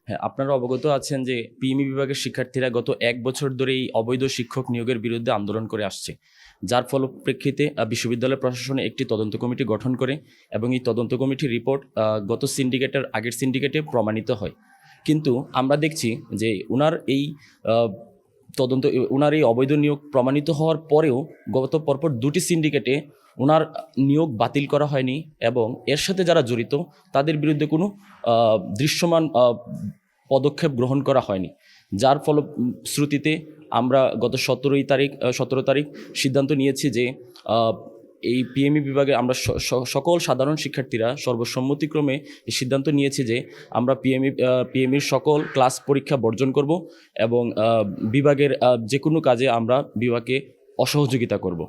হ্যাঁ, আপনারা অবগত আছেন যে পিএমই বিভাগের শিক্ষার্থীরা গত 1 বছর ধরে এই অবৈধ শিক্ষক নিয়োগের বিরুদ্ধে আন্দোলন করে আসছে, যার ফলপ্রেক্ষিতে বিশ্ববিদ্যালয় প্রশাসন একটি তদন্ত কমিটি গঠন করে এবং এই তদন্ত কমিটির রিপোর্ট গত সিন্ডিকেটের আগের সিন্ডিকেটে প্রমাণিত হয়। কিন্তু আমরা দেখছি যে ওনার এই অবৈধ নিয়োগ প্রমাণিত হওয়ার পরেও গত পরপর 2টি সিন্ডিকেটে ওনার নিয়োগ বাতিল করা হয়নি এবং এর সাথে যারা জড়িত তাদের বিরুদ্ধে কোনো দৃশ্যমান পদক্ষেপ গ্রহণ করা হয়নি, যার ফলশ্রুতিতে আমরা গত 17 তারিখ সিদ্ধান্ত নিয়েছি যে এই পিএমই বিভাগে আমরা সকল সাধারণ শিক্ষার্থীরা সর্বসম্মতিক্রমে এই সিদ্ধান্ত নিয়েছি যে আমরা পিএমইর সকল ক্লাস পরীক্ষা বর্জন করব এবং বিভাগের যে কোনো কাজে আমরা বিভাগকে অসহযোগিতা করব।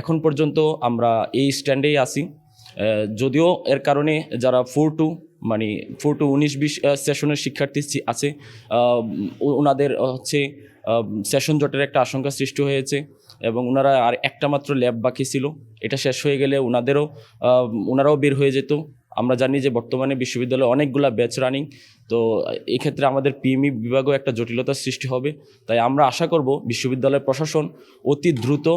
এখন পর্যন্ত আমরা এই স্ট্যান্ডেই আছি। যদিও এর কারণে যারা 4 to 19-20 সেশনের শিক্ষার্থী আছে ওনাদের সেশন জটের একটা আশঙ্কা সৃষ্টি হয়েছে এবং ওনারা আর একটা মাত্র ল্যাব বাকি ছিল, এটা শেষ হয়ে গেলে ওনারাও বের হয়ে যেত। আমরা জানি যে বর্তমানে বিশ্ববিদ্যালয়ে অনেকগুলা ব্যাচ রানিং, তো এই ক্ষেত্রে আমাদের পিএমই বিভাগও একটা জটিলতার সৃষ্টি হবে। তাই আমরা আশা করব বিশ্ববিদ্যালয় প্রশাসন অতি দ্রুত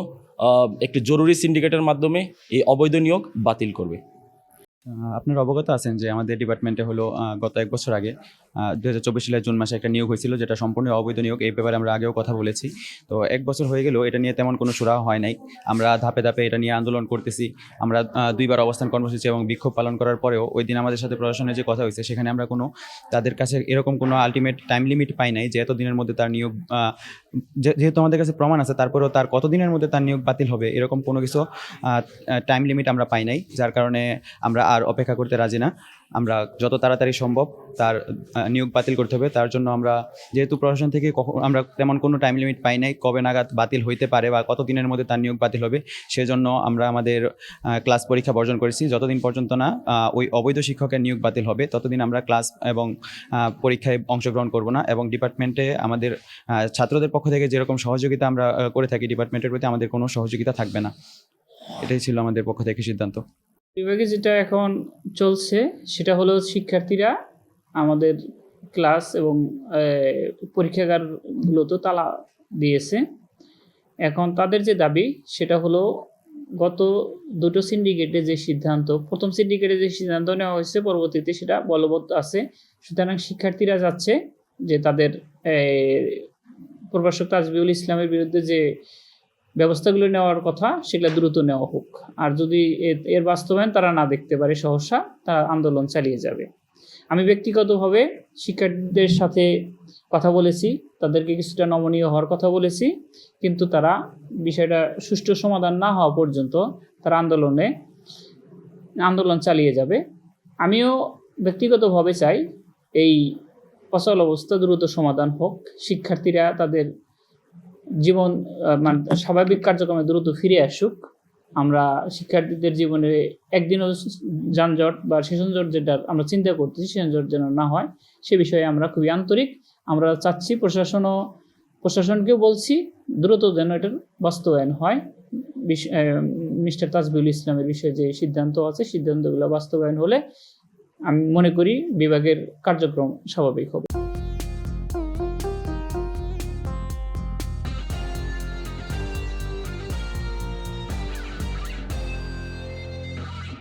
একটি জরুরি সিন্ডিকেটের মাধ্যমে এই অবৈধ নিয়োগ বাতিল করবে। আপনারা অবগত আছেন যে আমাদের ডিপার্টমেন্টে হলো গত 1 বছর আগে 2024 সালের জুন মাসে একটা নিয়োগ হয়েছিল, যেটা সম্পূর্ণ অবৈধ নিয়োগ। এই ব্যাপারে আমরা আগেও কথা বলেছি। তো 1 বছর হয়ে গেলেও এটা নিয়ে তেমন কোনো সুরাহা হয় নাই। আমরা ধাপে ধাপে এটা নিয়ে আন্দোলন করতেছি। আমরা 2বার অবস্থান কর্মসূচি এবং বিক্ষোভ পালন করার পরেও ওই দিন আমাদের সাথে প্রশাসনের যে কথা হয়েছে সেখানে আমরা তাদের কাছে এরকম কোনো আলটিমেট টাইম লিমিট পাই নাই যে এত দিনের মধ্যে তার নিয়োগ, যেহেতু আমাদের কাছে প্রমাণ আছে তারপরেও তার কত দিনের মধ্যে তার নিয়োগ বাতিল হবে এরকম কোনো কিছু টাইম লিমিট আমরা পাই নাই, যার কারণে আমরা আর অপেক্ষা করতে রাজি না। আমরা যত তাড়াতাড়ি সম্ভব তার নিয়োগ বাতিল করতে হবে। তার জন্য আমরা যেহেতু প্রশাসন থেকে আমরা তেমন কোনো টাইম লিমিট পাই নাই কবে নাগাদ বাতিল হইতে পারে বা কত দিনের মধ্যে তার নিয়োগ বাতিল হবে, সেজন্য আমরা আমাদের ক্লাস পরীক্ষা বর্জন করেছি। যতদিন পর্যন্ত না ওই অবৈধ শিক্ষকের নিয়োগ বাতিল হবে ততদিন আমরা ক্লাস এবং পরীক্ষায় অংশগ্রহণ করব না। এবং ডিপার্টমেন্টে আমাদের ছাত্রদের পক্ষ থেকে যেরকম সহযোগিতা আমরা করে থাকি, ডিপার্টমেন্টের প্রতি আমাদের কোনো সহযোগিতা থাকবে না। এটাই ছিল আমাদের পক্ষ থেকে সিদ্ধান্ত। বিভাগে যেটা এখন চলছে সেটা হলো শিক্ষার্থীরা আমাদের ক্লাস এবং পরীক্ষাগারগুলোতে তালা দিয়েছে। এখন তাদের যে দাবি সেটা হলো গত 2টো সিন্ডিকেটে যে সিদ্ধান্ত, প্রথম সিন্ডিকেটে যে সিদ্ধান্ত নেওয়া হয়েছে পরবর্তীতে সেটা বলবৎ আছে। সুতরাং শিক্ষার্থীরা যাচ্ছে যে তাদের প্রভাষক তাজবিউল ইসলামের বিরুদ্ধে যে ব্যবস্থাগুলো নেওয়ার কথা সেগুলো দ্রুত নেওয়া হোক, আর যদি এর বাস্তবায়ন তারা না দেখতে পারে সহসা তারা আন্দোলন চালিয়ে যাবে। আমি ব্যক্তিগতভাবে শিক্ষার্থীদের সাথে কথা বলেছি, তাদেরকে কিছুটা নমনীয় হওয়ার কথা বলেছি, কিন্তু তারা বিষয়টা সুষ্ঠু সমাধান না হওয়া পর্যন্ত তারা আন্দোলন চালিয়ে যাবে। আমিও ব্যক্তিগতভাবে চাই এই অচল অবস্থা দ্রুত সমাধান হোক, শিক্ষার্থীরা তাদের জীবন স্বাভাবিক কার্যক্রমে দ্রুত ফিরে আসুক। আমরা শিক্ষার্থীদের জীবনে একদিনও যানজট বা সেশন জট যেটা আমরা চিন্তা করতেছি সেশন জট যেন না হয় সে বিষয়ে আমরা খুবই আন্তরিক। আমরা চাচ্ছি প্রশাসনকেও বলছি দ্রুত যেন এটার বাস্তবায়ন হয়। মিস্টার তাজবিউল ইসলামের বিষয়ে যে সিদ্ধান্ত আছে সিদ্ধান্তগুলো বাস্তবায়ন হলে আমি মনে করি বিভাগের কার্যক্রম স্বাভাবিক হবে।